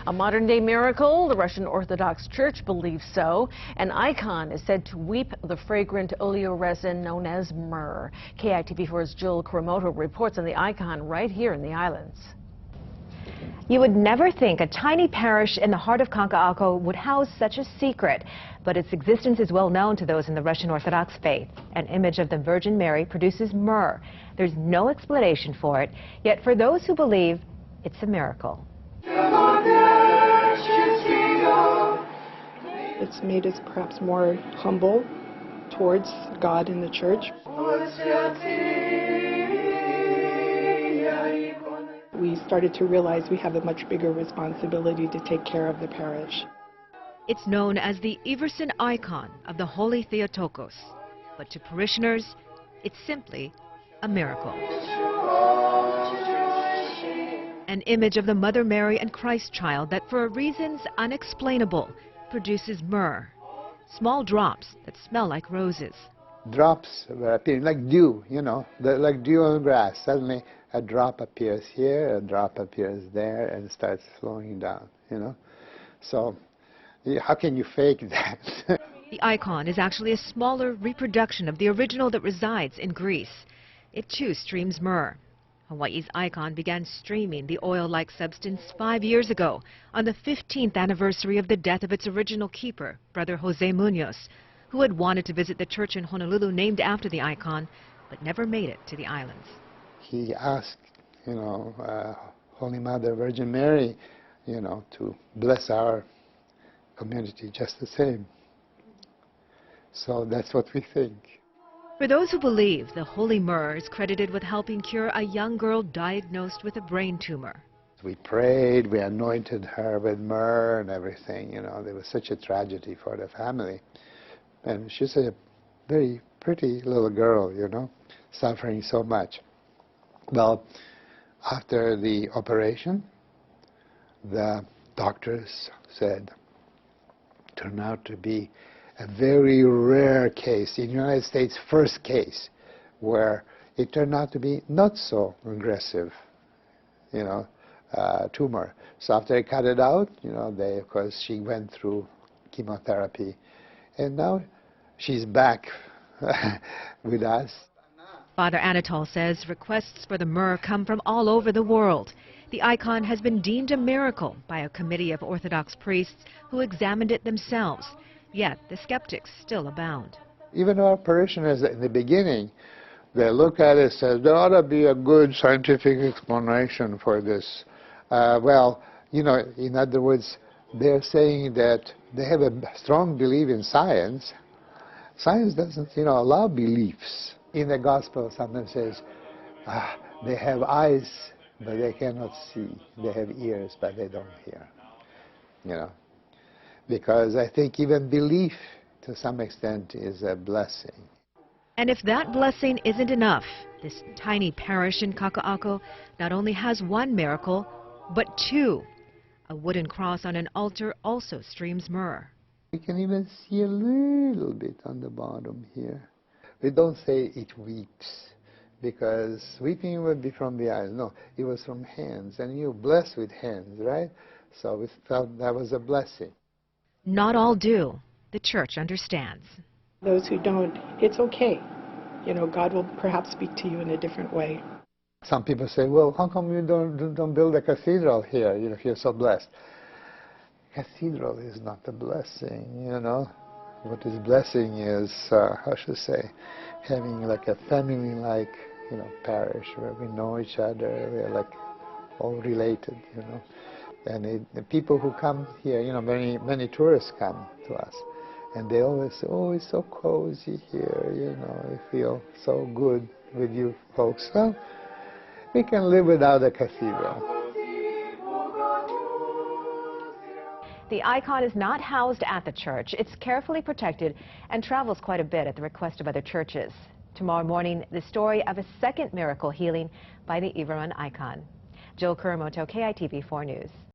A modern-day miracle? The Russian Orthodox Church believes so. An icon is said to weep the fragrant oleoresin known as myrrh. KITV4's Jill Kuramoto reports on the icon right here in the islands. You would never think a tiny parish in the heart of Kaka'ako would house such a secret, but its existence is well known to those in the Russian Orthodox faith. An image of the Virgin Mary produces myrrh. There's no explanation for it, yet for those who believe, it's a miracle. It's made us perhaps more humble towards God and the church. We started to realize we have a much bigger responsibility to take care of the parish. It's known as the Iverson icon of the Holy Theotokos, but to parishioners, it's simply a miracle. An image of the Mother Mary and Christ child that, for reasons unexplainable, produces myrrh, small drops that smell like roses. Drops were appearing like dew, like dew on grass. Suddenly a drop appears here, a drop appears there, and it starts flowing down, So how can you fake that? The icon is actually a smaller reproduction of the original that resides in Greece. It too streams myrrh. Hawaii's icon began streaming the oil-like substance 5 years ago, on the 15th anniversary of the death of its original keeper, Brother Jose Munoz, who had wanted to visit the church in Honolulu named after the icon, but never made it to the islands. He asked, Holy Mother Virgin Mary, to bless our community just the same. So that's what we think. For those who believe, the holy myrrh is credited with helping cure a young girl diagnosed with a brain tumor. We prayed, we anointed her with myrrh and everything, There was such a tragedy for the family. And she's a very pretty little girl, suffering so much. Well, after the operation, the doctors said, turned out to be a very rare case, in the United States, first case, where it turned out to be not so aggressive, tumor. So after they cut it out, of course, she went through chemotherapy, and now she's back with us. Father Anatol says requests for the myrrh come from all over the world. The icon has been deemed a miracle by a committee of Orthodox priests who examined it themselves. Yet the skeptics still abound. Even our parishioners in the beginning, they look at it and say, there ought to be a good scientific explanation for this. In other words, they're saying that they have a strong belief in science. Science doesn't, allow beliefs. In the gospel, sometimes says, they have eyes, but they cannot see. They have ears, but they don't hear. Because I think even belief, to some extent, is a blessing. And if that blessing isn't enough, this tiny parish in Kaka'ako not only has one miracle, but two. A wooden cross on an altar also streams myrrh. You can even see a little bit on the bottom here. We don't say it weeps, because weeping would be from the eyes. No, it was from hands, and you're blessed with hands, right? So we felt that was a blessing. Not all do. The church understands. Those who don't, it's okay. God will perhaps speak to you in a different way. Some people say, well, how come you don't build a cathedral here, if you're so blessed? Cathedral is not a blessing, What is blessing is, how should I say, having like a family-like, parish where we know each other, we're like all related, And the people who come here, many tourists come to us, and they always say, oh, it's so cozy here, I feel so good with you folks. Well, we can live without a cathedral. The icon is not housed at the church. It's carefully protected and travels quite a bit at the request of other churches. Tomorrow morning, the story of a second miracle healing by the Iverson icon. Jill Kuramoto, KITV4 News.